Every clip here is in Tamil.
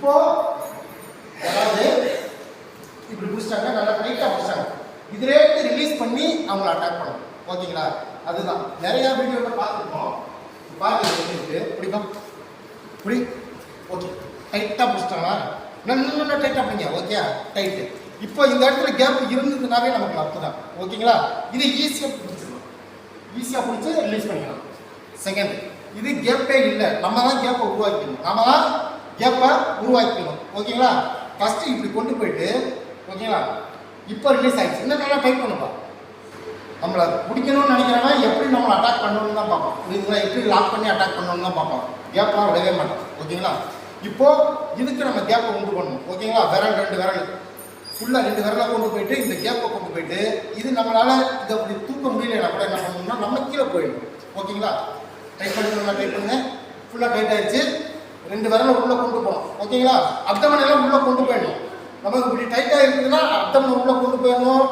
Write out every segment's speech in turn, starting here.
இப்போ அதாவது இப்படி பிடிச்சிட்டாங்க, நல்லா டைட்டாக பிடிச்சாங்க. இதுலேருந்து ரிலீஸ் பண்ணி அவங்கள அட்டாக் பண்ணணும். ஓகேங்களா? அதுதான் நிறையா வீடியோவில் பார்த்துருக்கோம். பார்த்து பிடிக்கும் இப்படி ஓகே டைட்டாக பிடிச்சிட்டாங்களா, நல்லா டைட்டாக பிடிங்க. Okay tight. இப்போ இந்த இடத்துல கேப் இருந்ததுனாவே நமக்கு அர்த்தம் தான். ஓகேங்களா? இது ஈஸியாக பிடிச்சிடலாம், ஈஸியாக பிடிச்சி ரிலீஸ் பண்ணிக்கலாம். செகண்ட், இது கேப்பே இல்லை, நம்ம தான் கேப்பை உருவாக்கிக்கணும், நம்ம தான் கேப்பை உருவாக்கிக்கணும். ஓகேங்களா? ஃபஸ்ட்டு இப்படி கொண்டு போயிட்டு ஓகேங்களா, இப்போ ரிலீஸ் ஆகிடுச்சு. இன்னும் நல்லா டைட் பண்ணுப்பா. நம்மளை பிடிக்கணும்னு நினைக்கிறவன் எப்படி நம்மளை அட்டாக் பண்ணணும்னு தான் பார்ப்போம். இதுங்களை எப்படி லாக் பண்ணி அட்டாக் பண்ணணும்னு தான் பார்ப்போம். கேப்லாம் விடவே மாட்டோம். ஓகேங்களா? இப்போது இதுக்கு நம்ம கேப்பை உண்டு பண்ணணும். ஓகேங்களா? விரல் 2 விரல் ஃபுல்லாக 2 விரலை கொண்டு போயிட்டு இந்த கேப்பை கொண்டு போயிட்டு இது நம்மளால் இதை அப்படி தூக்க முடியலைன்னா கூட என்ன பண்ணணும்னா நம்ம கீழே போயிடணும். ஓகேங்களா? டைட் பண்ணிக்கணும், டைட் பண்ணுங்க. ஃபுல்லாக டைட் ஆகிடுச்சு. 2 விரலை உள்ளே கொண்டு போகணும். ஓகேங்களா? அப்டமன் எல்லாம் உள்ளே கொண்டு போயிடணும். நமக்கு இப்படி டைட்டாக இருக்குதுன்னா அப்டமன் உள்ளே கொண்டு போயிடணும்.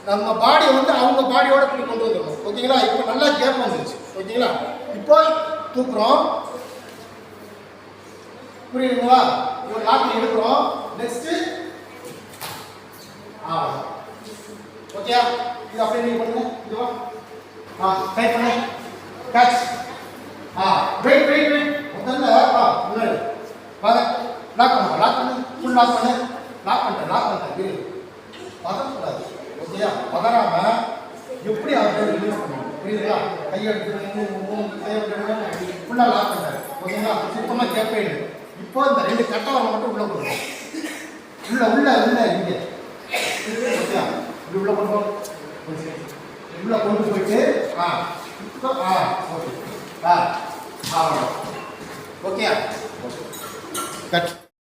நம்ம பாடியை வந்து அவங்க பாடியோட இப்படி கொண்டு வந்துடணும். ஓகேங்களா? இப்போ நல்லா கேப் வந்துருச்சு. ஓகேங்களா? இப்போ தூக்குறோம், புரியுதுங்களா? இப்போ லாக்கில் எடுக்கிறோம். நெக்ஸ்ட்டு ஓகே, இது அப்படியே நீங்கள் பண்ணுங்க. இதுவா டைட் பண்ணு, கேட்ச். வெயிட் வெயிட் வெயிட் முதல்ல முன்னாடி வாங்க. லாக் பண்ணுங்க, லாக் பண்ணு, ஃபுல் லாக் பண்ணு. லாக் பண்ணிட்டேன். பதக்கூடாது. ஓகேயா? பதறாம எப்படி அவங்க ரிலீஸ் பண்ணணும். புரியுதுங்களா? கையெடுத்து ஃபுல்லாக லாக் பண்ணிட்டாரு. ஓகேங்களா? சுத்தமாக கேப்பே இல்லை. இப்போ இந்த 2 கட்டவரை மட்டும் உள்ளே கொடுக்கணும். உள்ள இங்கே ஓகே, இப்படி உள்ள கொண்டு உள்ளே கொண்டு போயிட்டு இப்போ ஓகே ஓகே கட்.